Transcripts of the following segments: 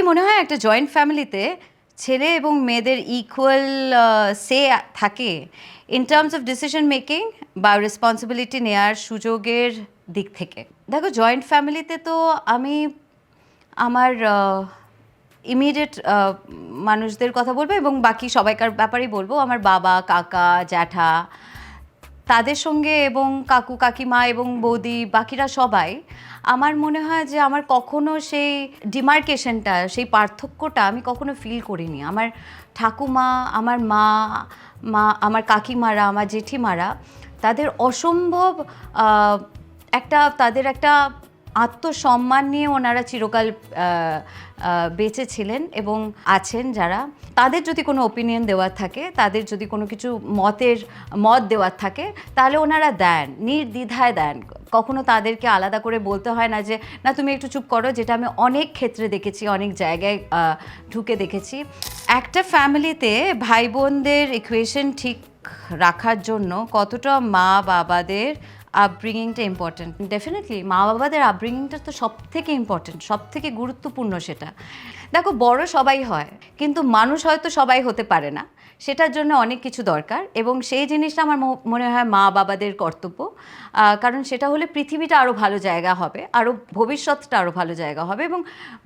মনে হয় একটা জয়েন্ট ফ্যামিলিতে ছেলে এবং মেয়েদের ইকুয়াল সে থাকে in terms of decision making বা রেসপন্সিবিলিটি নেওয়ার সুযোগের দিক থেকে? দেখো, জয়েন্ট ফ্যামিলিতে তো আমি আমার ইমিডিয়েট মানুষদের কথা বলবো এবং বাকি সবাইকার ব্যাপারেই বলবো। আমার বাবা, কাকা, জ্যাঠা, তাদের সঙ্গে এবং কাকু, কাকিমা এবং বৌদি, বাকিরা সবাই, আমার মনে হয় যে আমার কখনো সেই ডিমার্কেশনটা, সেই পার্থক্যটা আমি কখনো ফিল করিনি। আমার ঠাকুমা, আমার মা, আমার কাকিমারা, আমার জেঠিমারা, তাদের অসম্ভব তাদের একটা আত্মসম্মান নিয়ে ওনারা চিরকাল বেঁচে ছিলেন এবং আছেন। যারা, তাদের যদি কোনো ওপিনিয়ন দেওয়ার থাকে, তাদের যদি কোনো কিছু মত দেওয়ার থাকে, তাহলে ওনারা দেন, নির্দ্বিধায় দেন। কখনো তাদেরকে আলাদা করে বলতে হয় না যে না তুমি একটু চুপ করো, যেটা আমি অনেক ক্ষেত্রে দেখেছি, অনেক জায়গায় ঢুকে দেখেছি। একটা ফ্যামিলিতে ভাই বোনদের ইকুয়েশন ঠিক রাখার জন্য কতটা মা বাবাদের আপব্রিঙ্গিংটা ইম্পর্টেন্ট। ডেফিনেটলি মা বাবাদের আপব্রিঙ্গিংটা তো সব থেকে ইম্পর্টেন্ট, সব থেকে গুরুত্বপূর্ণ সেটা। দেখো, বড় সবাই হয়, কিন্তু মানুষ হয়তো সবাই হতে পারে না, সেটার জন্য অনেক কিছু দরকার এবং সেই জিনিসটা আমার মনে হয় মা বাবাদের কর্তব্য। কারণ সেটা হলে পৃথিবীটা আরও ভালো জায়গা হবে, আরও ভবিষ্যৎটা আরও ভালো জায়গা হবে এবং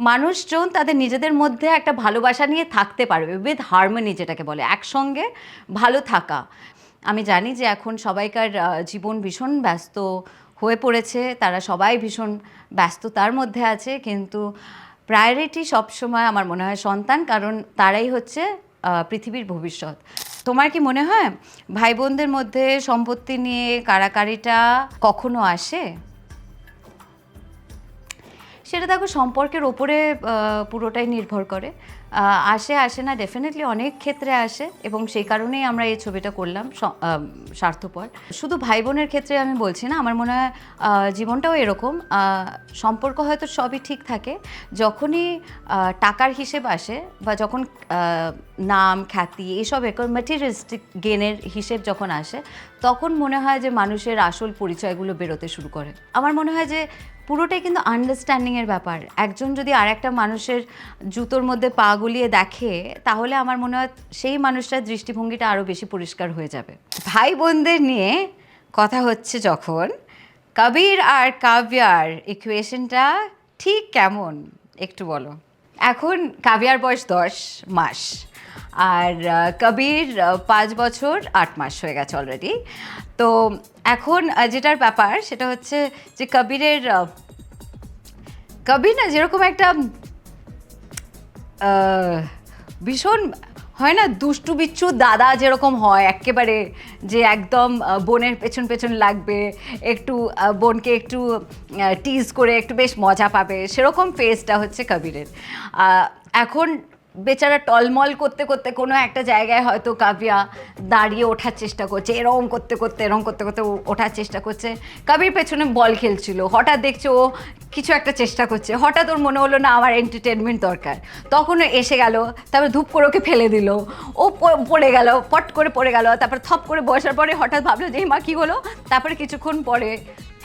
মানুষজন তাদের নিজেদের মধ্যে একটা ভালোবাসা নিয়ে থাকতে পারবে, উইথ হারমোনি, যেটাকে বলে একসঙ্গে ভালো থাকা। আমি জানি যে এখন সবাইকার জীবন ভীষণ ব্যস্ত হয়ে পড়েছে, তারা সবাই ভীষণ ব্যস্ততার মধ্যে আছে, কিন্তু প্রায়োরিটি সবসময় আমার মনে হয় সন্তান, কারণ তারাই হচ্ছে পৃথিবীর ভবিষ্যৎ। তোমার কি মনে হয় ভাই বোনদের মধ্যে সম্পত্তি নিয়ে কাড়াকাড়িটা কখনো আসে? সেটা দেখো, সম্পর্কের ওপরে পুরোটাই নির্ভর করে। আসে না, ডেফিনেটলি অনেক ক্ষেত্রে আসে এবং সেই কারণেই আমরা এই ছবিটা করলাম, স্বার্থপর। শুধু ভাই বোনের ক্ষেত্রে আমি বলছি না, আমার মনে হয় জীবনটাও এরকম। সম্পর্ক হয়তো সবই ঠিক থাকে, যখনই টাকার হিসেব আসে বা যখন নাম, খ্যাতি, এইসব ম্যাটেরিয়ালিস্টিক গেনের হিসেব যখন আসে, তখন মনে হয় যে মানুষের আসল পরিচয়গুলো বেরোতে শুরু করে। আমার মনে হয় যে পুরোটাই কিন্তু আন্ডারস্ট্যান্ডিংয়ের ব্যাপার। একজন যদি আর একটা মানুষের জুতোর মধ্যে পা গুলিয়ে দেখে, তাহলে আমার মনে হয় সেই মানুষটার দৃষ্টিভঙ্গিটা আরও বেশি পরিষ্কার হয়ে যাবে। ভাই বোনদের নিয়ে কথা হচ্ছে যখন, কবির আর কাব্যার ইকুয়েশনটা ঠিক কেমন একটু বলো। এখন কাব্যার বয়স 10 মাস আর কবির 5 বছর 8 মাস হয়ে গেছে অলরেডি। তো এখন যেটার ব্যাপার সেটা হচ্ছে যে কবির না যেরকম একটা ভীষণ হয় না, দুষ্টু বিচ্ছু দাদা যেরকম হয় একেবারে, যে একদম বোনের পেছন পেছন লাগবে, একটু বোনকে একটু টিজ করে একটু বেশ মজা পাবে, সেরকম ফেসটা হচ্ছে কবিরের। এখন বেচারা টলমল করতে করতে কোনো একটা জায়গায় হয়তো কাব্যা দাঁড়িয়ে ওঠার চেষ্টা করছে, এরকম করতে করতে ওঠার চেষ্টা করছে। কবির পেছনে বল খেলছিল, হঠাৎ দেখছে ও কিছু একটা চেষ্টা করছে, হঠাৎ ওর মনে হলো না আমার এন্টারটেনমেন্ট দরকার, তখন এসে গেল, তারপর ধূপ করে ওকে ফেলে দিল, ও পড়ে গেল, পট করে পড়ে গেল, তারপর থপ করে বসার পরে হঠাৎ ভাবলো যে মা কী হলো, তারপরে কিছুক্ষণ পরে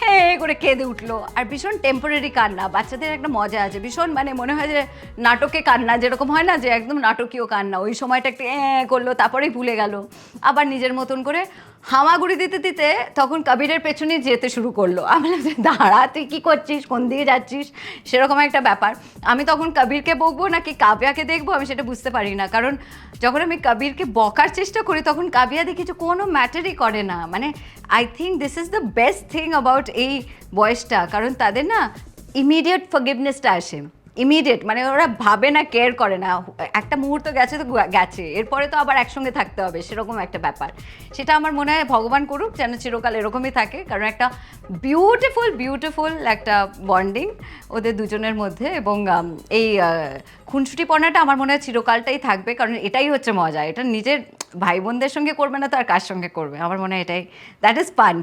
হ্যাঁ করে কেঁদে উঠলো। আর ভীষণ টেম্পোরারি কান্না, বাচ্চাদের একটা মজা আছে ভীষণ, মানে মনে হয় যে নাটকে কান্না যেরকম হয় না, যে একদম নাটকীয় কান্না, ওই সময়টা একটু করলো, তারপরেই ভুলে গেল, আবার নিজের মতন করে হামাগুড়ি দিতে দিতে তখন কবিরের পেছনে যেতে শুরু করলো। আমি দাঁড়া, তুই কী করছিস, কোন দিকে যাচ্ছিস, সেরকম একটা ব্যাপার। আমি তখন কবিরকে বকবো নাকি কাব্যাকে দেখবো আমি সেটা বুঝতে পারি না, কারণ যখন আমি কবিরকে বকার চেষ্টা করি তখন কাব্যা দেখি যে কোনো ম্যাটারই করে না। মানে I think this is the best thing about এই বয়সটা, কারণ তাদের না ইমিডিয়েট ফরগিভনেসটা আসে, ইমিডিয়েট, মানে ওরা ভাবে না, কেয়ার করে না, একটা মুহূর্ত গেছে তো গেছে, এরপরে তো আবার একসঙ্গে থাকতে হবে, সেরকম একটা ব্যাপার। সেটা আমার মনে হয় ভগবান করুক যেন চিরকাল এরকমই থাকে, কারণ একটা বিউটিফুল একটা বন্ডিং ওদের দুজনের মধ্যে। এবং এই খুনসুটিপনাটা আমার মনে হয় চিরকালটাই থাকবে, কারণ এটাই হচ্ছে মজা, এটা নিজের ভাই বোনদের সঙ্গে করবে না তো আর কার সঙ্গে করবে। আমার মনে হয় এটাই, দ্যাট ইজ ফান।